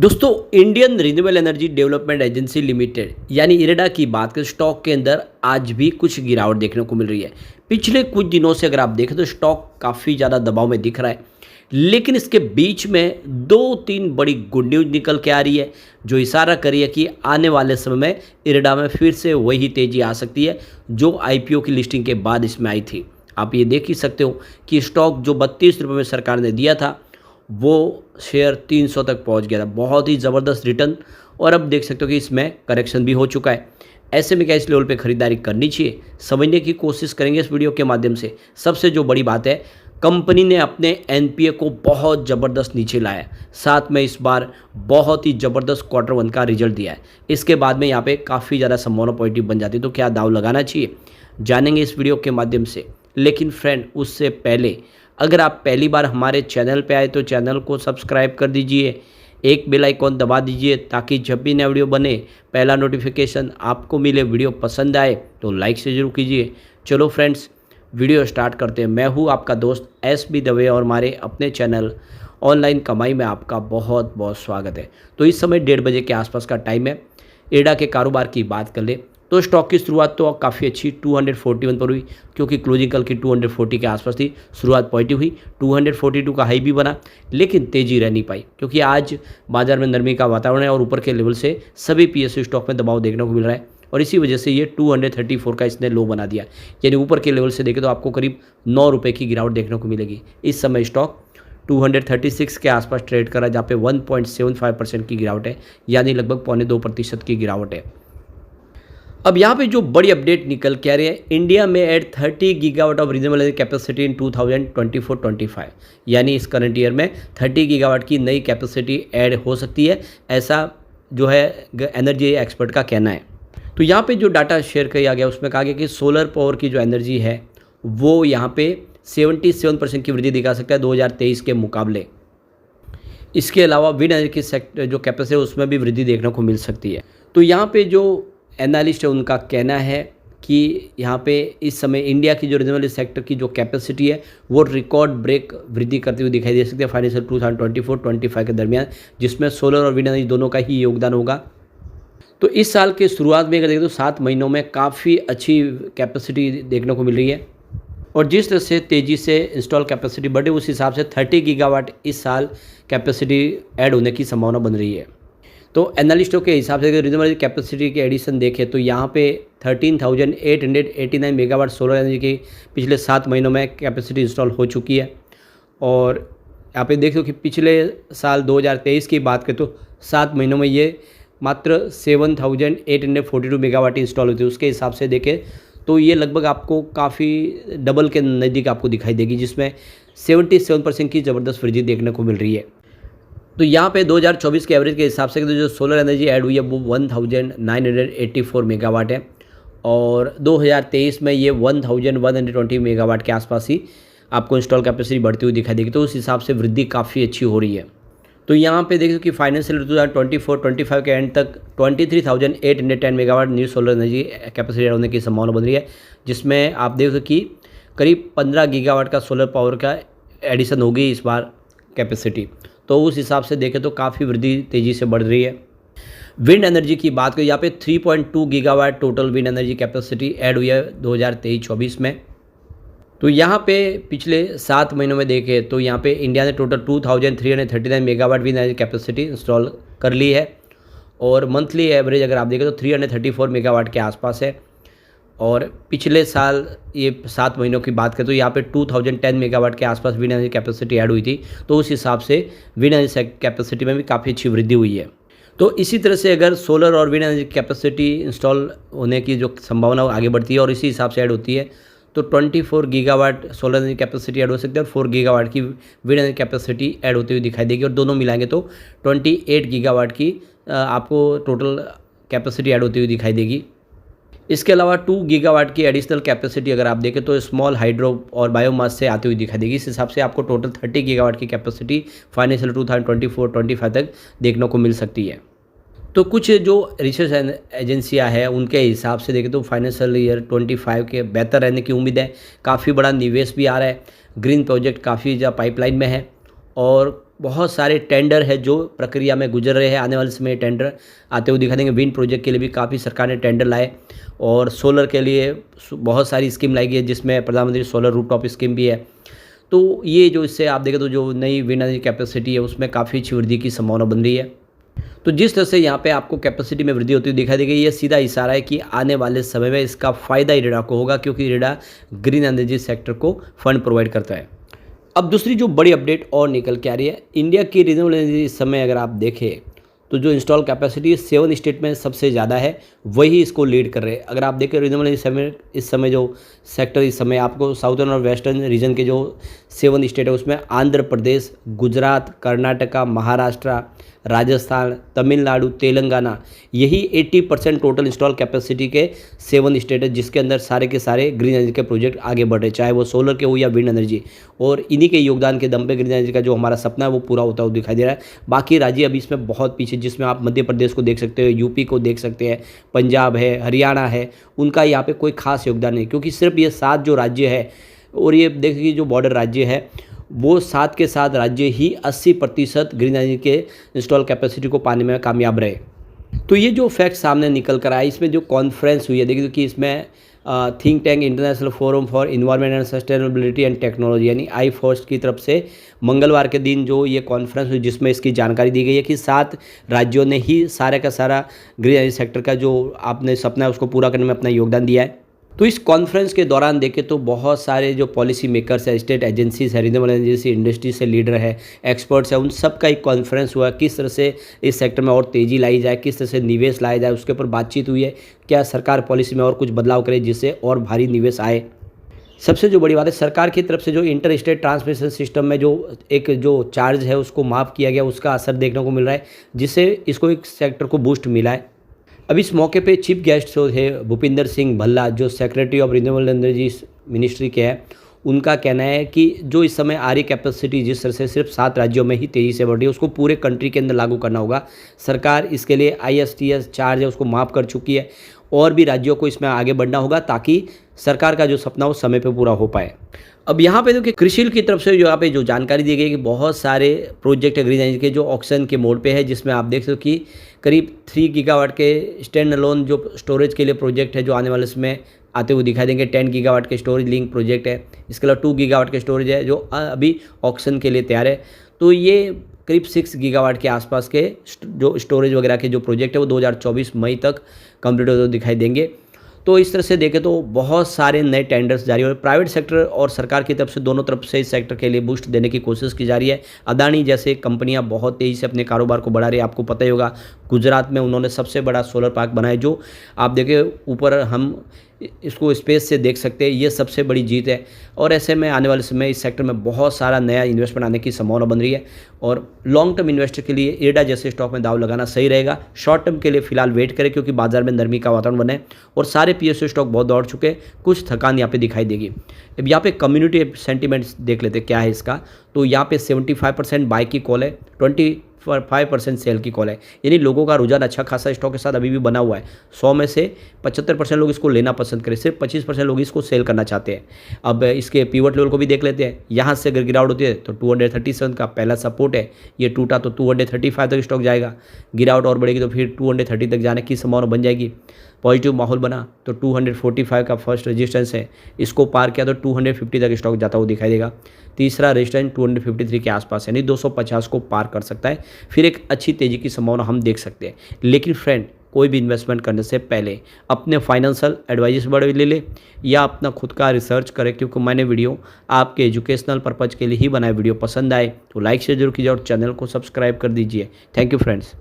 दोस्तों, Indian renewable energy development agency limited यानी इरेडा की बात करें, स्टॉक के अंदर आज भी कुछ गिरावट देखने को मिल रही है। पिछले कुछ दिनों से अगर आप देखें तो स्टॉक काफ़ी ज़्यादा दबाव में दिख रहा है, लेकिन इसके बीच में दो तीन बड़ी गुड न्यूज़ निकल के आ रही है, जो इशारा कर रही है कि आने वाले समय में इरेडा में फिर से वही तेज़ी आ सकती है जो आईपीओ की लिस्टिंग के बाद इसमें आई थी। आप ये देख ही सकते हो कि स्टॉक जो 32 रुपये में सरकार ने दिया था, वो शेयर 300 तक पहुंच गया था। बहुत ही ज़बरदस्त रिटर्न, और अब देख सकते हो कि इसमें करेक्शन भी हो चुका है। ऐसे में क्या इस लेवल पे ख़रीदारी करनी चाहिए, समझने की कोशिश करेंगे इस वीडियो के माध्यम से। सबसे जो बड़ी बात है, कंपनी ने अपने एनपीए को बहुत ज़बरदस्त नीचे लाया है, साथ में इस बार बहुत ही ज़बरदस्त क्वार्टर वन का रिजल्ट दिया है। इसके बाद में यहाँ पे काफ़ी ज़्यादा संभावना पॉजिटिव बन जाती है। तो क्या दाव लगाना चाहिए, जानेंगे इस वीडियो के माध्यम से। लेकिन फ्रेंड, उससे पहले अगर आप पहली बार हमारे चैनल पे आए तो चैनल को सब्सक्राइब कर दीजिए, एक बेल आइकॉन दबा दीजिए, ताकि जब भी नया वीडियो बने पहला नोटिफिकेशन आपको मिले। वीडियो पसंद आए तो लाइक से जरूर कीजिए। चलो फ्रेंड्स, वीडियो स्टार्ट करते हैं। मैं हूँ आपका दोस्त एस.बी. दवे और हमारे अपने चैनल ऑनलाइन कमाई में आपका बहुत बहुत स्वागत है। तो इस समय 1:30 बजे के आसपास का टाइम है। इरेडा के कारोबार की बात कर ले तो स्टॉक की शुरुआत तो काफ़ी अच्छी 241 पर हुई, क्योंकि क्लोजिंग कल की 240 के आसपास थी। शुरुआत पॉजिटिव हुई, 242 का हाई भी बना, लेकिन तेज़ी रह नहीं पाई, क्योंकि आज बाजार में नरमी का वातावरण है और ऊपर के लेवल से सभी पीएसयू स्टॉक में दबाव देखने को मिल रहा है, और इसी वजह से ये 234 का इसने लो बना दिया। यानी ऊपर के लेवल से देखें तो आपको करीब 9 रुपये की गिरावट देखने को मिलेगी। इस समय स्टॉक 236 के आसपास ट्रेड कर रहा है, जहाँ पे 1.75% की गिरावट है, यानी लगभग 0.25% की गिरावट है। अब यहाँ पे जो बड़ी अपडेट निकल के आ रही है, इंडिया में add 30 gigawatt of renewable energy capacity in 2024-25, यानी इस करंट ईयर में 30 गीगावाट की नई कैपेसिटी ऐड हो सकती है, ऐसा जो है एनर्जी एक्सपर्ट का कहना है। तो यहाँ पे जो डाटा शेयर किया गया उसमें कहा गया कि सोलर पावर की जो एनर्जी है वो यहाँ पे 77% की वृद्धि दिखा सकता है 2023 के मुकाबले। इसके अलावा विंड एनर्जी की सेक्टर जो कैपेसिटी है उसमें भी वृद्धि देखने को मिल सकती है। तो यहाँ पे जो एनालिस्ट है उनका कहना है कि यहाँ पे इस समय इंडिया की जो रिन्यूएबल सेक्टर की जो कैपेसिटी है वो रिकॉर्ड ब्रेक वृद्धि करती हुई दिखाई दे सकती है फाइनेंशियल 2024-25 के दरमियान, जिसमें सोलर और विंड एनर्जी दोनों का ही योगदान होगा। तो इस साल के शुरुआत में अगर देखें तो 7 महीनों में काफ़ी अच्छी कैपेसिटी देखने को मिल रही है, और जिस तरह से तेज़ी से इंस्टॉल कैपेसिटी बढ़े उस हिसाब से 30 गीगावाट इस साल कैपेसिटी ऐड होने की संभावना बन रही है। तो एनालिस्टों के हिसाब से अगर रिन्यूएबल कैपेसिटी के एडिशन देखें तो यहाँ पे 13,889 मेगावाट सोलर एनर्जी की पिछले 7 महीनों में कैपेसिटी इंस्टॉल हो चुकी है। और यहाँ पे देख लो कि पिछले साल 2023 की बात करें तो 7 महीनों में ये मात्र 7,842 मेगावाट इंस्टॉल हुई थी। उसके हिसाब से देखें तो ये लगभग आपको काफ़ी डबल के नज़दीक आपको दिखाई देगी, जिसमें 77% की ज़बरदस्त वृद्धि देखने को मिल रही है। तो यहाँ पे 2024 के एवरेज के हिसाब से जो सोलर एनर्जी ऐड हुई है वो 1984 मेगावाट है, और 2023 में ये 1120 मेगावाट के आसपास ही आपको इंस्टॉल कैपेसिटी बढ़ती हुई दिखाई देगी। तो उस हिसाब से वृद्धि काफ़ी अच्छी हो रही है। तो यहाँ पे देखो कि फाइनेंशियल 2024-25 के एंड तक 23,810 megawatt new solar energy capacity add होने की संभावना बन रही है, जिसमें आप देख सको कि करीब 15 गीगावाट का सोलर पावर का एडिशन होगी इस बार कैपेसिटी। तो उस हिसाब से देखें तो काफ़ी वृद्धि तेज़ी से बढ़ रही है। विंड एनर्जी की बात करें, यहाँ पे 3.2 gigawatt total wind energy capacity add हुई है 2023-24 में। तो यहाँ पे पिछले 7 महीनों में देखें तो यहाँ पे इंडिया ने total 2,339 megawatt wind energy capacity install कर ली है, और मंथली एवरेज अगर आप देखें तो 334 मेगावाट के आसपास है। और पिछले साल ये 7 महीनों की बात करें तो यहाँ पे 2010 मेगावाट के आसपास विंड एनर्जी कैपेसिटी ऐड हुई थी। तो उस हिसाब से विंड एनर्जी कैपेसिटी में भी काफ़ी अच्छी वृद्धि हुई है। तो इसी तरह से अगर सोलर और विंड एनर्जी कैपेसिटी इंस्टॉल होने की जो संभावना आगे बढ़ती है और इसी हिसाब से ऐड होती है, तो 24 gigawatt solar energy capacity add हो सकती है और 4 गीगावाट की विंड एनर्जी कैपेसिटी ऐड होती हुई दिखाई देगी, और दोनों मिलाएंगे तो 28 गीगावाट की आपको टोटल कैपेसिटी ऐड होती हुई दिखाई देगी। इसके अलावा 2 गीगावाट की एडिशनल कैपेसिटी अगर आप देखें तो स्मॉल हाइड्रो और बायोमास से आती हुई दिखाई देगी। इस हिसाब से आपको टोटल 30 गीगावाट की कैपेसिटी फाइनेंशियल 2024-25 तक देखने को मिल सकती है। तो कुछ जो रिसर्च एजेंसियां हैं उनके हिसाब से देखें तो फाइनेंशियल ईयर 25 के बेहतर रहने की उम्मीद है। काफ़ी बड़ा निवेश भी आ रहा है, ग्रीन प्रोजेक्ट काफ़ी ज़्यादा पाइपलाइन में है, और बहुत सारे टेंडर है जो प्रक्रिया में गुजर रहे हैं। आने वाले समय टेंडर आते हुए दिखा देंगे। विंड प्रोजेक्ट के लिए भी काफ़ी सरकार ने टेंडर लाए और सोलर के लिए बहुत सारी स्कीम लाई गई है, जिसमें प्रधानमंत्री सोलर रूफटॉप स्कीम भी है। तो ये जो इससे आप देखें तो जो नई विंड एनर्जी कैपेसिटी है उसमें काफ़ी अच्छी वृद्धि की संभावना बन रही है। तो जिस तरह से यहाँ पे आपको कैपेसिटी में वृद्धि होती हुई दिखाई देगी, ये सीधा इशारा है कि आने वाले समय में इसका फ़ायदा इरेडा को होगा, क्योंकि इरेडा ग्रीन एनर्जी सेक्टर को फंड प्रोवाइड करता है। अब दूसरी जो बड़ी अपडेट और निकल के आ रही है, इंडिया की रिन्यूएबल एनर्जी इस समय अगर आप देखें तो जो इंस्टॉल कैपेसिटी 7 स्टेट में सबसे ज़्यादा है, वही इसको लीड कर रहे हैं। अगर आप देखें रिन्यूएबल एनर्जी इस समय जो सेक्टर इस समय आपको साउथर्न और वेस्टर्न रीजन के जो 7 स्टेट है उसमें आंध्र प्रदेश, गुजरात, कर्नाटका, महाराष्ट्र, राजस्थान, तमिलनाडु, तेलंगाना, यही 80% टोटल इंस्टॉल कैपेसिटी के 7 स्टेट है, जिसके अंदर सारे के सारे ग्रीन एनर्जी के प्रोजेक्ट आगे बढ़ रहे, चाहे वो सोलर के हो या विंड एनर्जी। और इन्हीं के योगदान के दम पे ग्रीन एनर्जी का जो हमारा सपना है वो पूरा होता हुआ दिखाई दे रहा है। बाकी राज्य अभी इसमें बहुत पीछे, जिसमें आप मध्य प्रदेश को देख सकते हो, यूपी को देख सकते हैं, पंजाब है, हरियाणा है, उनका यहाँ पे कोई खास योगदान नहीं, क्योंकि सिर्फ ये 7 जो राज्य है और ये देखिए जो बॉर्डर राज्य है वो 7 के 7 राज्य ही 80% ग्रीन एनर्जी के इंस्टॉल कैपेसिटी को पाने में कामयाब रहे। तो ये जो फैक्ट सामने निकल कर आया, इसमें जो कॉन्फ्रेंस हुई है, देखिए कि इसमें think tank international forum for environment and sustainability and technology यानी IFOST की तरफ से मंगलवार के दिन जो ये कॉन्फ्रेंस हुई, जिसमें इसकी जानकारी दी गई है कि 7 राज्यों ने ही सारे का सारा ग्रीन एनर्जी सेक्टर का जो आपने सपना है उसको पूरा करने में अपना योगदान दिया है। तो इस कॉन्फ्रेंस के दौरान देखें तो बहुत सारे जो पॉलिसी मेकर्स है, स्टेट एजेंसीज है, रिन्यूएबल एनर्जी से इंडस्ट्री से लीडर है, एक्सपर्ट्स है, उन सब का एक कॉन्फ्रेंस हुआ। किस तरह से इस सेक्टर में और तेज़ी लाई जाए, किस तरह से निवेश लाया जाए, उसके ऊपर बातचीत हुई है। क्या सरकार पॉलिसी में और कुछ बदलाव करे जिससे और भारी निवेश आए। सबसे जो बड़ी बात है, सरकार की तरफ से जो इंटर स्टेट ट्रांसमिशन सिस्टम में जो चार्ज है उसको माफ़ किया गया, उसका असर देखने को मिल रहा है, जिससे इसको एक सेक्टर को बूस्ट मिला है। अब इस मौके पे चीफ गेस्ट जो थे भूपिंदर सिंह भल्ला, जो secretary of renewable energy ministry के हैं, उनका कहना है कि जो इस समय आ रही कैपेसिटी जिस तरह से सिर्फ 7 राज्यों में ही तेज़ी से बढ़ रही है, उसको पूरे कंट्री के अंदर लागू करना होगा। सरकार इसके लिए ISTS चार्ज है उसको माफ़ कर चुकी है, और भी राज्यों को इसमें आगे बढ़ना होगा ताकि सरकार का जो सपना हो समय पे पूरा हो पाए। अब यहाँ पे देखिए कृषि की तरफ से जो यहाँ पे जो जानकारी दी गई कि बहुत सारे प्रोजेक्ट है ग्रीन एनर्जी के जो ऑक्शन के मोड पे है, जिसमें आप देख सकते हो कि करीब 3 गीगावाट के स्टैंड अलोन जो स्टोरेज के लिए प्रोजेक्ट है जो आने वाले समय आते हुए दिखाई देंगे। 10 गीगावाट के स्टोरेज लिंक प्रोजेक्ट है, इसके अलावा 2 गीगावाट के स्टोरेज है जो अभी ऑक्शन के लिए तैयार है। तो ये करीब 6 गीगावाट के आसपास के जो स्टोरेज वगैरह के जो प्रोजेक्ट है वो 2024 मई तक कंप्लीट होते दिखाई देंगे। तो इस तरह से देखें तो बहुत सारे नए टेंडर्स जारी हो रहे हैं। प्राइवेट सेक्टर और सरकार की तरफ से दोनों तरफ से इस सेक्टर के लिए बूस्ट देने की कोशिश की जा रही है। अदानी जैसे कंपनियां बहुत तेज़ी से अपने कारोबार को बढ़ा रही है। आपको पता ही होगा गुजरात में उन्होंने सबसे बड़ा सोलर पार्क बनाया, जो आप देखें ऊपर हम इसको स्पेस से देख सकते हैं, ये सबसे बड़ी जीत है। और ऐसे में आने वाले समय इस सेक्टर में बहुत सारा नया इन्वेस्टमेंट आने की संभावना बन रही है, और लॉन्ग टर्म इन्वेस्टर के लिए इरेडा जैसे स्टॉक में दाव लगाना सही रहेगा। शॉर्ट टर्म के लिए फिलहाल वेट करें, क्योंकि बाजार में नरमी का वातावरण बने और सारे PSU स्टॉक बहुत दौड़ चुके हैं, कुछ थकान यहाँ पे दिखाई देगी। अब यहाँ पे कम्युनिटी सेंटीमेंट्स देख लेते क्या है इसका। तो यहाँ पे 75% बाय की कॉल है, 25% सेल की कॉल है, यानी लोगों का रुझान अच्छा खासा स्टॉक के साथ अभी भी बना हुआ है। 100 में से 75% लोग इसको लेना पसंद करें, सिर्फ 25% लोग इसको सेल करना चाहते हैं। अब इसके पिवट लेवल को भी देख लेते हैं। यहाँ से अगर गिरावट होती है तो 237 का पहला सपोर्ट है, ये टूटा तो 235 तक स्टॉक जाएगा। गिरावट और बढ़ेगी तो फिर 230 तक जाने की संभावना बन जाएगी। पॉजिटिव माहौल बना तो 245 का फर्स्ट रेजिस्टेंस है, इसको पार किया तो 250 तक स्टॉक जाता हुआ दिखाई देगा। तीसरा रेजिस्टेंस 253 के आसपास यानी 250 को पार कर सकता है, फिर एक अच्छी तेज़ी की संभावना हम देख सकते हैं। लेकिन फ्रेंड, कोई भी इन्वेस्टमेंट करने से पहले अपने फाइनेंशियल एडवाइस बड़े ले ले या अपना खुद का रिसर्च करें, क्योंकि मैंने वीडियो आपके एजुकेशनल पर्पज़ के लिए ही बनाए। वीडियो पसंद आए तो लाइक शेयर जरूर कीजिए और चैनल को सब्सक्राइब कर दीजिए। Thank you friends.